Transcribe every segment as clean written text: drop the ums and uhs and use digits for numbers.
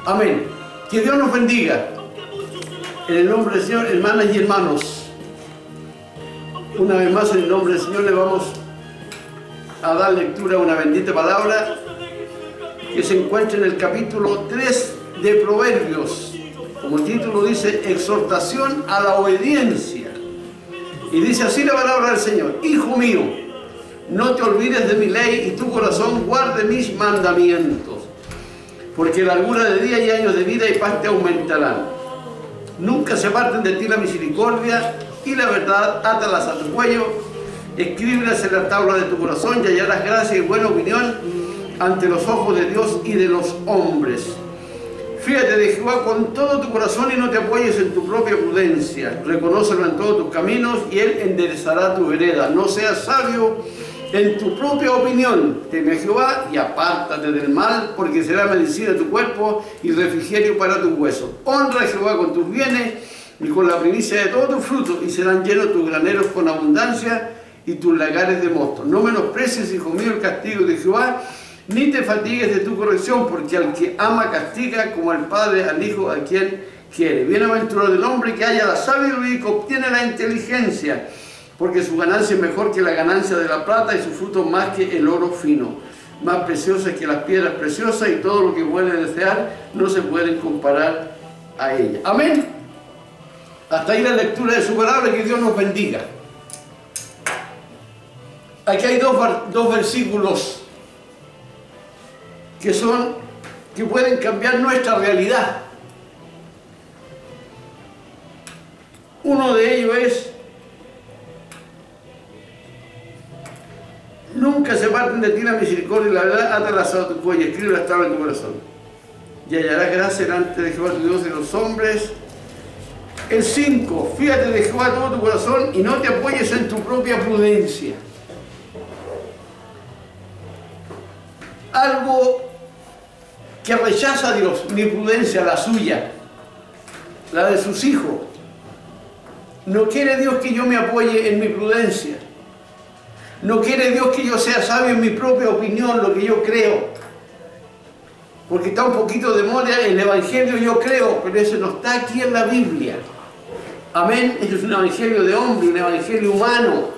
Amén. Que Dios nos bendiga. En el nombre del Señor, hermanas y hermanos, una vez más en el nombre del Señor le vamos a dar lectura a una bendita palabra que se encuentra en el capítulo 3 de Proverbios. Como el título dice, exhortación a la obediencia. Y dice así la palabra del Señor: Hijo mío, no te olvides de mi ley y tu corazón guarde mis mandamientos, porque largura de día y años de vida y paz te aumentarán. Nunca se aparten de ti la misericordia y la verdad, átalas a tu cuello, escríbelas en la tabla de tu corazón y hallarás gracia y buena opinión ante los ojos de Dios y de los hombres. Fíjate de Jehová con todo tu corazón y no te apoyes en tu propia prudencia. Reconócelo en todos tus caminos y Él enderezará tu vereda. No seas sabio en tu propia opinión. Teme a Jehová y apártate del mal, porque será medicina de tu cuerpo y refrigerio para tus huesos. Honra a Jehová con tus bienes y con la primicia de todos tus frutos, y serán llenos tus graneros con abundancia y tus lagares de mosto. No menosprecies, hijo mío, el castigo de Jehová, ni te fatigues de tu corrección, porque al que ama castiga, como el padre al hijo a quien quiere. Bienaventurado el hombre que haya la sabiduría y que obtiene la inteligencia, porque su ganancia es mejor que la ganancia de la plata y su fruto más que el oro fino. Más preciosas que las piedras preciosas, y todo lo que puede desear no se pueden comparar a ella. Amén. Hasta ahí la lectura de su palabra. Que Dios nos bendiga. Aquí hay dos versículos que pueden cambiar nuestra realidad. Uno de ellos es: nunca se aparten de ti la misericordia y la verdad, átalas a tu cuello, escribe la tabla en tu corazón, y hallarás gracia delante de Jehová tu Dios y los hombres. El 5, fíjate de Jehová todo tu corazón y no te apoyes en tu propia prudencia. Algo que rechaza a Dios, mi prudencia, la suya, la de sus hijos. No quiere Dios que yo me apoye en mi prudencia. No quiere Dios que yo sea sabio en mi propia opinión, lo que yo creo. Porque está un poquito de moda el evangelio yo creo, pero eso no está aquí en la Biblia. Amén. Eso es un evangelio de hombre, un evangelio humano,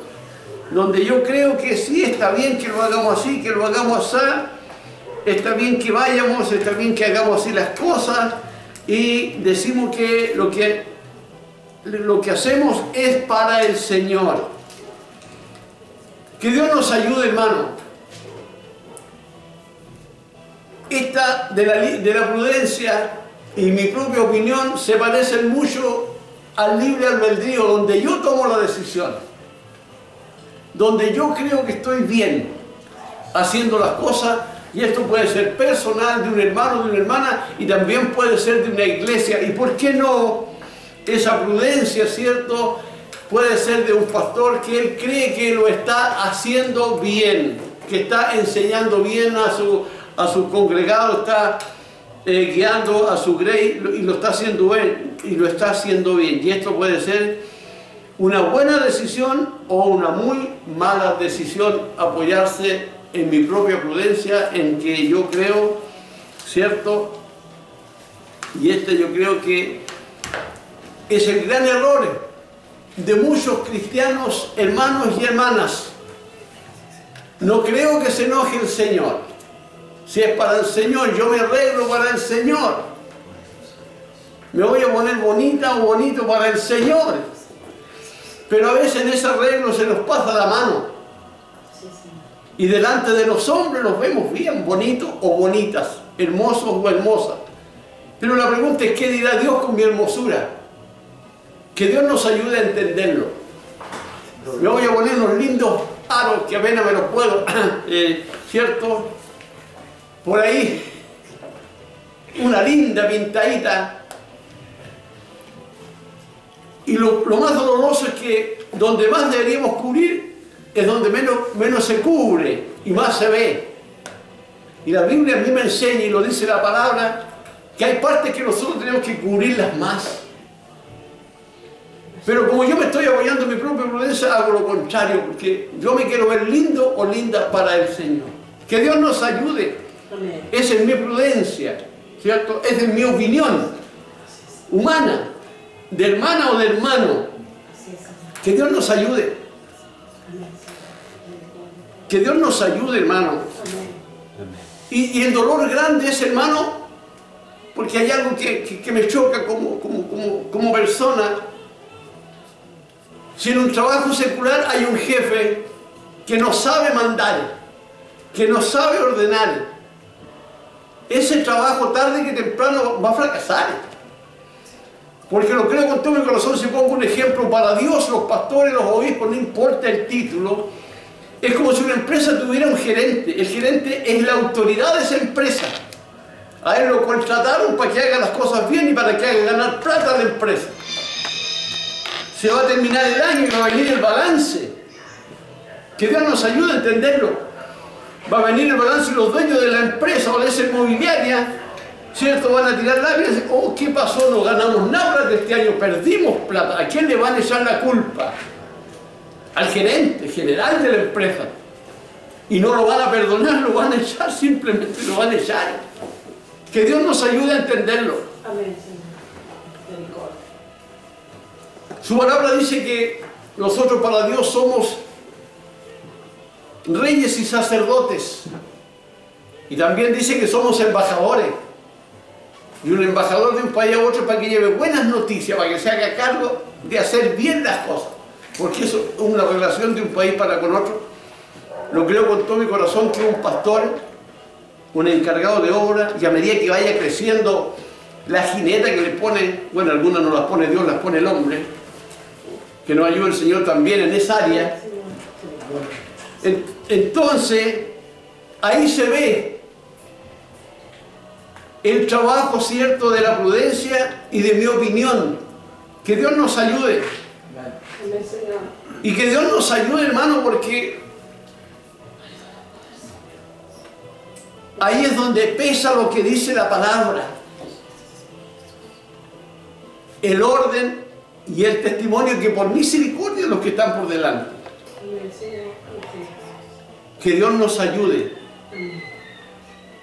donde yo creo que sí, está bien que lo hagamos así, que lo hagamos así, está bien que vayamos, está bien que hagamos así las cosas, y decimos que lo que hacemos es para el Señor. Que Dios nos ayude, hermano. Esta de la prudencia y mi propia opinión se parecen mucho al libre albedrío, donde yo tomo la decisión, donde yo creo que estoy bien haciendo las cosas, y esto puede ser personal, de un hermano, de una hermana, y también puede ser de una iglesia. ¿Y por qué no esa prudencia, cierto? Puede ser de un pastor que él cree que lo está haciendo bien, que está enseñando bien a su congregado, está guiando a su grey y lo está haciendo bien. Y esto puede ser una buena decisión o una muy mala decisión, apoyarse en mi propia prudencia, en que yo creo, ¿cierto? Y yo creo que es el gran error de muchos cristianos, hermanos y hermanas. No creo que se enoje el Señor. Si es para el Señor, yo me arreglo para el Señor. Me voy a poner bonita o bonito para el Señor. Pero a veces en ese arreglo se nos pasa la mano. Y delante de los hombres nos vemos bien bonitos o bonitas, hermosos o hermosas. Pero la pregunta es: ¿qué dirá Dios con mi hermosura? Que Dios nos ayude a entenderlo. Me voy a poner unos lindos aros que apenas me los puedo, ¿cierto? Por ahí, una linda pintadita. Y lo más doloroso es que donde más deberíamos cubrir es donde menos se cubre y más se ve. Y la Biblia a mí me enseña, y lo dice la palabra, que hay partes que nosotros tenemos que cubrirlas más. Pero como yo me estoy apoyando en mi propia prudencia, hago lo contrario, porque yo me quiero ver lindo o linda para el Señor. Que Dios nos ayude. Esa es mi prudencia. ¿cierto? Es de mi opinión humana, de hermana o de hermano. Que Dios nos ayude. Que Dios nos ayude, hermano. Y el dolor grande es, hermano, porque hay algo que me choca como persona. Si en un trabajo secular hay un jefe que no sabe mandar, que no sabe ordenar, ese trabajo tarde que temprano va a fracasar. Porque lo creo con todo mi corazón. Si pongo un ejemplo, para Dios, los pastores, los obispos, no importa el título, es como si una empresa tuviera un gerente. El gerente es la autoridad de esa empresa. A él lo contrataron para que haga las cosas bien y para que haga ganar plata a la empresa. Se va a terminar el año y va a venir el balance. Que Dios nos ayude a entenderlo. Va a venir el balance y los dueños de la empresa o de esa inmobiliaria, ¿cierto? Van a tirar lágrimas y decir, oh, ¿qué pasó? No ganamos nada de este año, perdimos plata. ¿A quién le van a echar la culpa? Al gerente general de la empresa. Y no lo van a perdonar, lo van a echar, simplemente lo van a echar. Que Dios nos ayude a entenderlo. Amén, Señor. Su palabra dice que nosotros para Dios somos reyes y sacerdotes. Y también dice que somos embajadores. Y un embajador de un país a otro para que lleve buenas noticias, para que se haga cargo de hacer bien las cosas. Porque eso es una relación de un país para con otro. Lo creo con todo mi corazón que un pastor, un encargado de obra, y a medida que vaya creciendo la jineta que le pone, bueno, algunas no las pone Dios, las pone el hombre, que nos ayude el Señor también en esa área. Entonces, ahí se ve el trabajo cierto de la prudencia y de mi opinión. Que Dios nos ayude. Y que Dios nos ayude, hermano, porque ahí es donde pesa lo que dice la palabra. El orden y el testimonio que por misericordia los que están por delante. Que Dios nos ayude.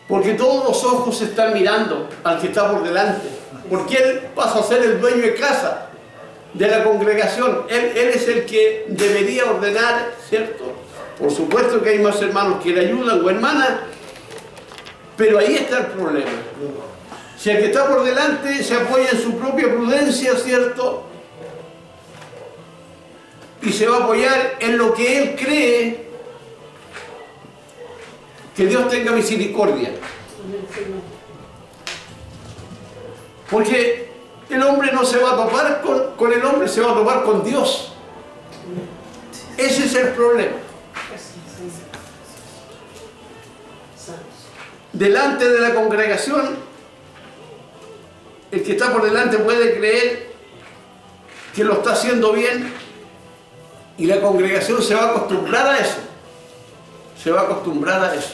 Porque todos los ojos están mirando al que está por delante. Porque Él pasa a ser el dueño de casa, de la congregación. Él es el que debería ordenar, ¿cierto? Por supuesto que hay más hermanos que le ayudan o hermanas, pero ahí está el problema. Si el que está por delante se apoya en su propia prudencia, ¿cierto? Y se va a apoyar en lo que él cree, que Dios tenga misericordia. Porque el hombre no se va a topar con el hombre, se va a topar con Dios. Ese es el problema. Delante de la congregación, el que está por delante puede creer que lo está haciendo bien y la congregación se va a acostumbrar a eso. Se va a acostumbrar a eso.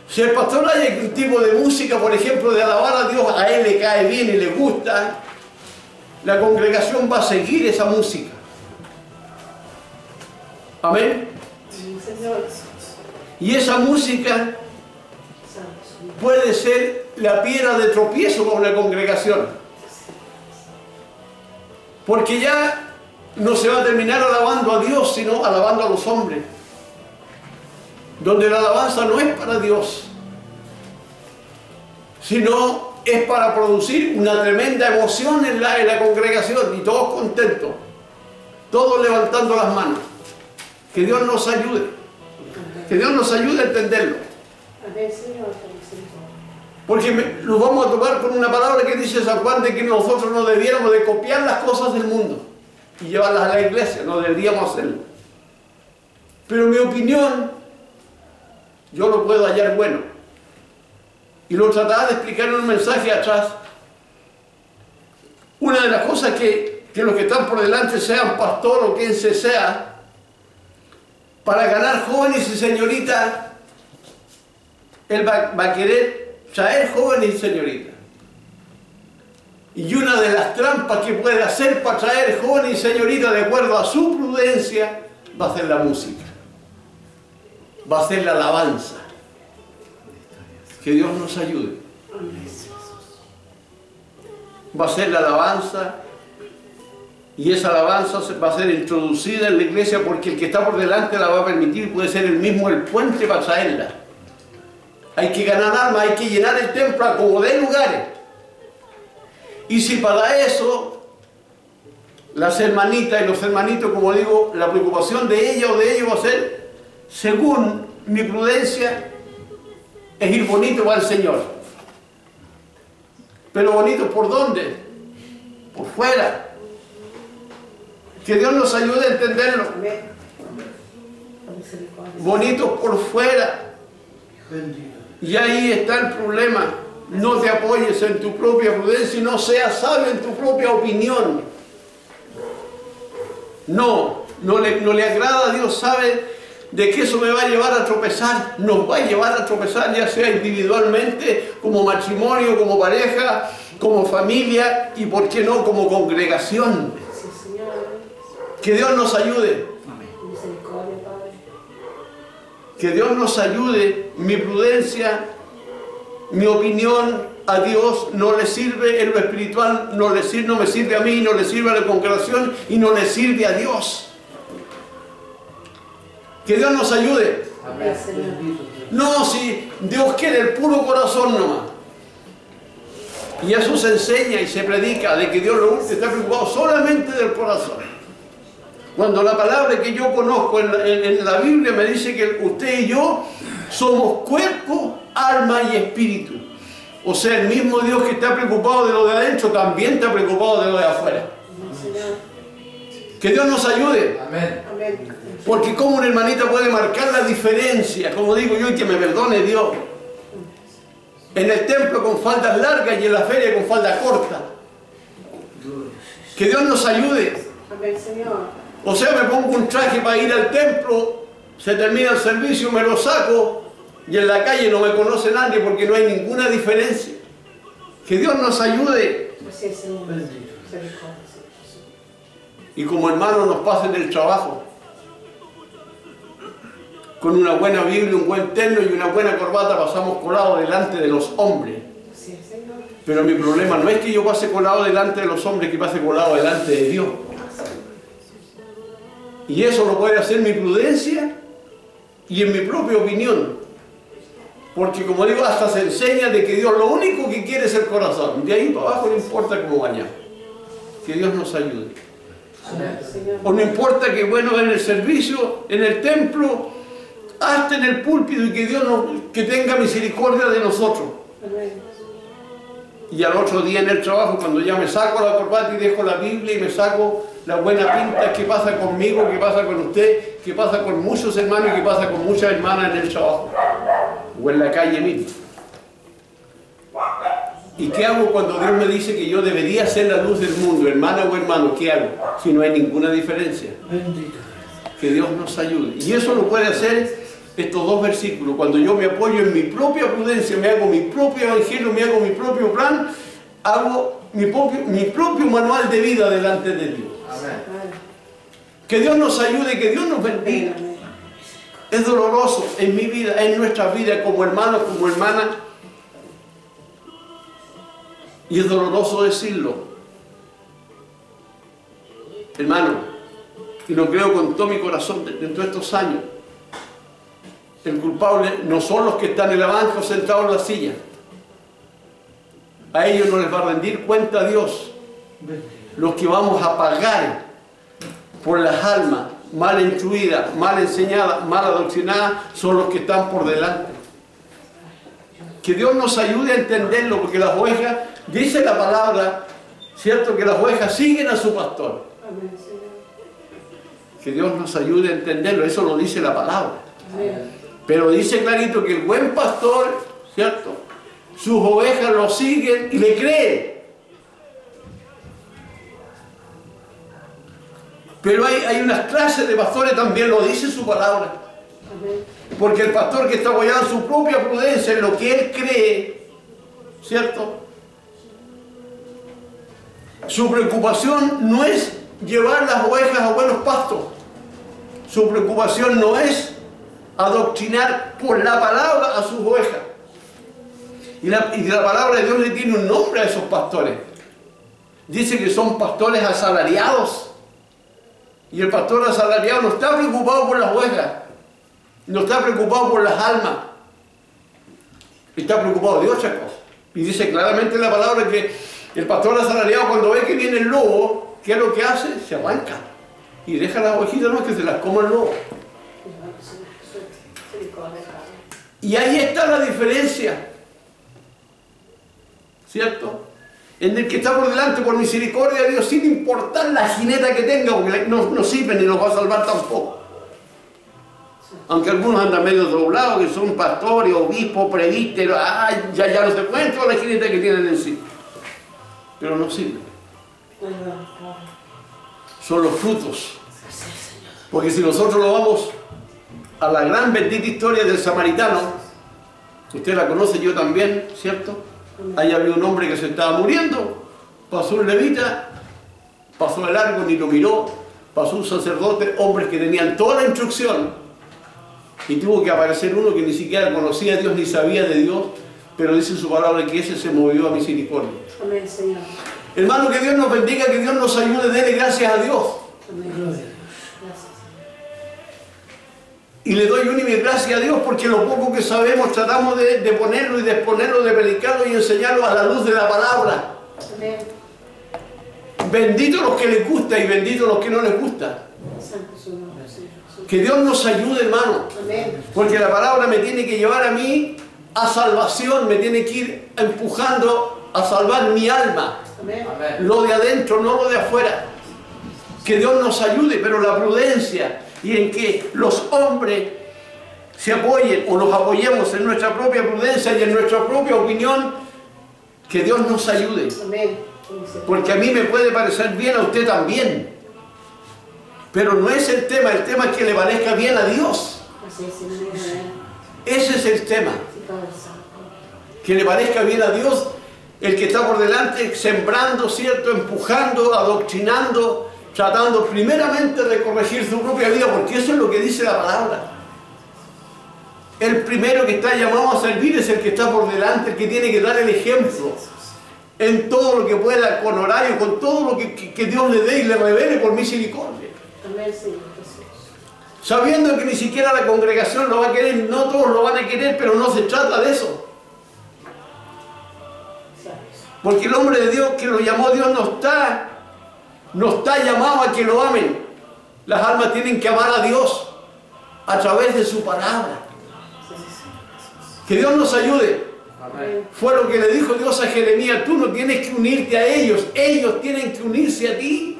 Si el pastor hay un tipo de música, por ejemplo, de alabar a Dios, a él le cae bien y le gusta, la congregación va a seguir esa música. Amén. Y esa música puede ser la piedra de tropiezo para una congregación. Porque ya no se va a terminar alabando a Dios, sino alabando a los hombres. Donde la alabanza no es para Dios, sino es para producir una tremenda emoción en la congregación y todos contentos, todos levantando las manos. Que Dios nos ayude, que Dios nos ayude a entenderlo. Porque nos vamos a topar con una palabra que dice San Juan de que nosotros no debiéramos de copiar las cosas del mundo y llevarlas a la iglesia, no deberíamos hacerlo. Pero en mi opinión, yo lo puedo hallar bueno. Y lo trataba de explicar en un mensaje atrás. Una de las cosas que los que están por delante, sean pastor o quien sea, para ganar jóvenes y señoritas, él va a querer traer jóvenes y señoritas. Y una de las trampas que puede hacer para traer jóvenes y señoritas de acuerdo a su prudencia, va a ser la música. Va a ser la alabanza. Que Dios nos ayude. Va a ser la alabanza, y esa alabanza va a ser introducida en la iglesia porque el que está por delante la va a permitir, puede ser el mismo el puente para traerla. Hay que ganar almas, hay que llenar el templo a como de lugares. Y si para eso las hermanitas y los hermanitos, como digo, la preocupación de ella o de ellos va a ser, según mi prudencia, es ir bonito para el Señor. Pero bonito ¿por dónde? Por fuera. Que Dios nos ayude a entenderlo. Bonitos por fuera. Y ahí está el problema. No te apoyes en tu propia prudencia y no seas sabio en tu propia opinión. No le agrada a Dios, sabe de que eso me va a llevar a tropezar. Nos va a llevar a tropezar, ya sea individualmente, como matrimonio, como pareja, como familia y, ¿por qué no?, como congregación. Que Dios nos ayude. Que Dios nos ayude. Mi prudencia, mi opinión a Dios no le sirve en lo espiritual, no me sirve a mí, no le sirve a la congregación y no le sirve a Dios. Que Dios nos ayude. Amén. No, si Dios quiere el puro corazón nomás. Y eso se enseña y se predica de que Dios está preocupado solamente del corazón. Cuando la palabra que yo conozco en la Biblia me dice que usted y yo somos cuerpo, alma y espíritu. O sea, el mismo Dios que está preocupado de lo de adentro también está preocupado de lo de afuera. Que Dios nos ayude. Amén. Porque como una hermanita puede marcar la diferencia, como digo yo, y que me perdone Dios. En el templo con faldas largas y en la feria con falda corta. Que Dios nos ayude. Amén, Señor. O sea, me pongo un traje para ir al templo, se termina el servicio, me lo saco y en la calle no me conoce nadie porque no hay ninguna diferencia. Que Dios nos ayude. Así es, Señor. Y como hermanos nos pasen el trabajo. Con una buena Biblia, un buen terno y una buena corbata pasamos colado delante de los hombres. Así es, Señor. Pero mi problema no es que yo pase colado delante de los hombres, que pase colado delante de Dios. Y eso lo puede hacer mi prudencia y en mi propia opinión. Porque como digo, hasta se enseña de que Dios lo único que quiere es el corazón. De ahí para abajo no importa cómo vayamos. Que Dios nos ayude. Amén. O no importa que, bueno, en el servicio, en el templo, hasta en el púlpito, y que Dios que tenga misericordia de nosotros. Amén. Y al otro día en el trabajo, cuando ya me saco la corbata y dejo la Biblia y me saco la buena pinta, ¿qué pasa conmigo? ¿Qué pasa con usted? ¿Qué pasa con muchos hermanos? ¿Qué pasa con muchas hermanas en el trabajo? O en la calle misma. ¿Y qué hago cuando Dios me dice que yo debería ser la luz del mundo, hermana o hermano? ¿Qué hago? Si no hay ninguna diferencia. Que Dios nos ayude. Y eso lo puede hacer estos dos versículos. Cuando yo me apoyo en mi propia prudencia, me hago mi propio evangelio, me hago mi propio plan, hago mi propio manual de vida delante de Dios. Amén. Que Dios nos ayude, que Dios nos bendiga. Es doloroso en mi vida, en nuestra vida, como hermanos, como hermanas. Y es doloroso decirlo. Hermano, y lo creo con todo mi corazón dentro de estos años. El culpable no son los que están en el banco sentados en la silla. A ellos no les va a rendir cuenta a Dios. Los que vamos a pagar por las almas mal instruidas, mal enseñadas, mal adoctrinadas, son los que están por delante. Que Dios nos ayude a entenderlo, porque las ovejas, dice la palabra, ¿cierto? Que las ovejas siguen a su pastor. Amén, Señor. Que Dios nos ayude a entenderlo, eso lo dice la palabra. Amén. Pero dice clarito que el buen pastor, ¿cierto? Sus ovejas lo siguen y le creen. Pero hay unas clases de pastores, también lo dice su palabra. Amén. Porque el pastor que está apoyado en su propia prudencia, en lo que él cree, ¿cierto? Su preocupación no es llevar las ovejas a buenos pastos. Su preocupación no es adoctrinar por la palabra a sus ovejas. Y la palabra de Dios le tiene un nombre a esos pastores. Dice que son pastores asalariados. Y el pastor asalariado no está preocupado por las ovejas, no está preocupado por las almas, está preocupado de otra cosa. Y dice claramente en la palabra que el pastor asalariado, cuando ve que viene el lobo, ¿qué es lo que hace? Se arranca y deja las ovejitas, no, que se las coma el lobo. Y ahí está la diferencia, ¿cierto? En el que está por delante, por misericordia de Dios, sin importar la jineta que tenga, porque no sirve ni los va a salvar tampoco. Aunque algunos andan medio doblados, que son pastores, obispos, presbíteros, ya no se pueden toda la jineta que tienen en sí. Pero no sirve. Son los frutos. Porque si nosotros lo vamos a la gran bendita historia del samaritano, usted la conoce, yo también, ¿cierto? Ahí había un hombre que se estaba muriendo, pasó un levita, pasó de largo, ni lo miró, pasó un sacerdote, hombres que tenían toda la instrucción, y tuvo que aparecer uno que ni siquiera conocía a Dios ni sabía de Dios, pero dice su palabra que ese se movió a misericordia. Amén, Señor. Hermano, que Dios nos bendiga, que Dios nos ayude, dele gracias a Dios. Amén. Gracias. Y le doy un y mil gracias a Dios porque lo poco que sabemos tratamos de ponerlo y de exponerlo, de predicarlo y enseñarlo a la luz de la palabra. Amén. Bendito los que les gusta y bendito los que no les gusta. Santo su nombre, Señor Jesús. Que Dios nos ayude, hermano. Amén. Porque la palabra me tiene que llevar a mí a salvación, me tiene que ir empujando a salvar mi alma. Amén. Lo de adentro, no lo de afuera. Que Dios nos ayude, pero la prudencia y en que los hombres se apoyen o nos apoyemos en nuestra propia prudencia y en nuestra propia opinión, que Dios nos ayude. Amén. Porque a mí me puede parecer bien, a usted también. Pero no es el tema es que le parezca bien a Dios. Así es, Señor. Ese es el tema. Sí, Padre Santo. Que le parezca bien a Dios el que está por delante sembrando, ¿cierto? Empujando, adoctrinando, tratando primeramente de corregir su propia vida, porque eso es lo que dice la palabra. El primero que está llamado a servir es el que está por delante, el que tiene que dar el ejemplo en todo lo que pueda, con horario, con todo lo que Dios le dé y le revele por misericordia. Amén, Señor Jesús. Sabiendo que ni siquiera la congregación lo va a querer, no todos lo van a querer, pero no se trata de eso. Porque el hombre de Dios que lo llamó Dios no está llamado a que lo amen. Las almas tienen que amar a Dios a través de su palabra. Que Dios nos ayude. Amén. Fue lo que le dijo Dios a Jeremías: tú no tienes que unirte a ellos, ellos tienen que unirse a ti.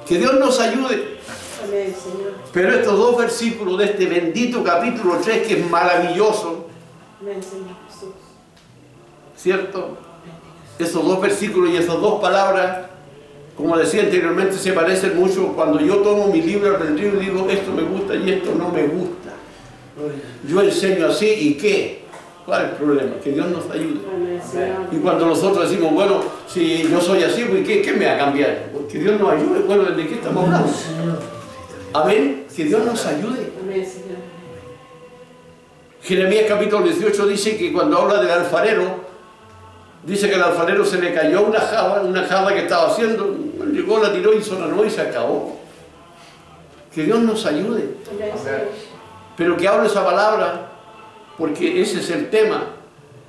Que Dios nos ayude. Amén, Señor. Pero estos dos versículos de este bendito capítulo 3, que es maravilloso, Amén, Señor Jesús. ¿cierto? Esos dos versículos y esas dos palabras, como decía anteriormente, se parecen mucho. Cuando yo tomo mi libro albedrío y digo, esto me gusta y esto no me gusta. Yo enseño así, ¿y qué? ¿Cuál es el problema? Que Dios nos ayude. Amén, Señor. Y cuando nosotros decimos, bueno, si yo soy así, pues ¿qué me va a cambiar? Que Dios nos ayude. Bueno, ¿de qué estamos hablando? Amén. Que Dios nos ayude. Amén, Señor. Jeremías capítulo 18 dice que cuando habla del alfarero, dice que al alfarero se le cayó una java que estaba haciendo, llegó, la tiró, hizo la nueva y se acabó. Que Dios nos ayude. Amén, Señor. Pero que hable esa palabra, porque ese es el tema,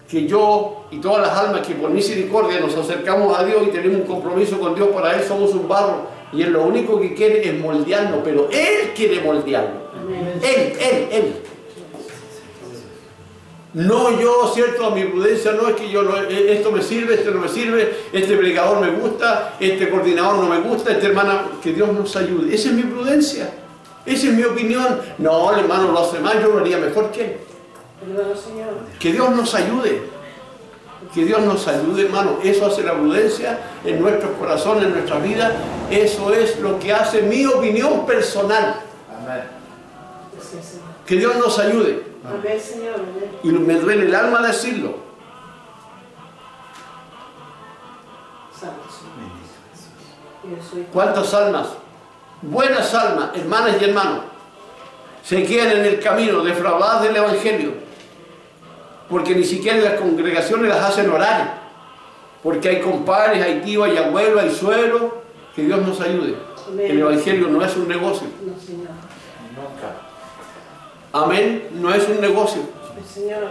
que yo y todas las almas que por misericordia nos acercamos a Dios y tenemos un compromiso con Dios, para Él somos un barro, y Él lo único que quiere es moldearnos, pero Él quiere moldearnos. Amén. Él. No yo, ¿cierto? A mi prudencia, no es que yo, esto me sirve, esto no me sirve, este predicador me gusta, este coordinador no me gusta, esta hermana, que Dios nos ayude. Esa es mi prudencia, esa es mi opinión. No, el hermano lo hace mal, yo lo haría mejor que él. Perdón, Señor. Que Dios nos ayude. Que Dios nos ayude, hermano. Eso hace la prudencia en nuestros corazones, en nuestra vida. Eso es lo que hace mi opinión personal. Amén. Gracias, Señor. Que Dios nos ayude. Amén, Señor. Amén. Y me duele el alma decirlo. Santo Señor. Yo soy. ¿Cuántas almas, buenas almas, hermanas y hermanos, se quedan en el camino defraudadas del Evangelio porque ni siquiera en las congregaciones las hacen orar, porque hay compadres, hay tíos, hay abuelos, hay suegros. Que Dios nos ayude. Amén. El Evangelio no es un negocio. No, Señor. Nunca. Amén, no es un negocio. Señor.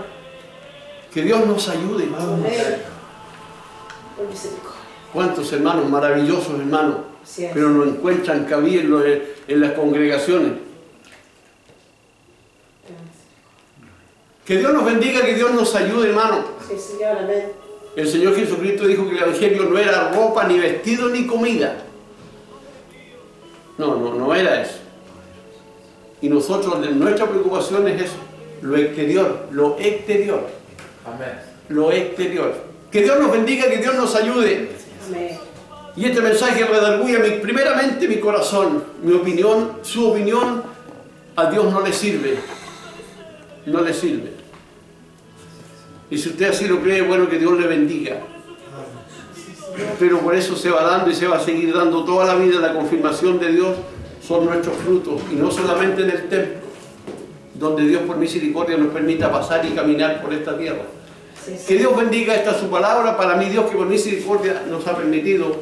Que Dios nos ayude. Amén. Por misericordia. Cuántos hermanos, maravillosos hermanos, Así es. pero no encuentran cabida en las congregaciones. Que Dios nos bendiga, que Dios nos ayude, hermano. Sí, Señor, amén. El Señor Jesucristo dijo que el Evangelio no era ropa, ni vestido, ni comida. No era eso. Y nosotros, nuestra preocupación es eso, lo exterior, lo exterior. Amén. Lo exterior. Que Dios nos bendiga, que Dios nos ayude. Amén. Y este mensaje redarguye primeramente mi corazón, mi opinión, su opinión, a Dios no le sirve. No le sirve. Y si usted así lo cree, bueno, que Dios le bendiga. Pero por eso se va dando y se va a seguir dando toda la vida. La confirmación de Dios son nuestros frutos, y no solamente en el templo, donde Dios por misericordia nos permita pasar y caminar por esta tierra. Sí, sí. Que Dios bendiga esta su palabra. Para mí, Dios que por misericordia nos ha permitido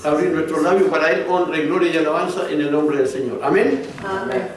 abrir nuestros labios para Él, honra y gloria y alabanza en el nombre del Señor. Amén. Amén.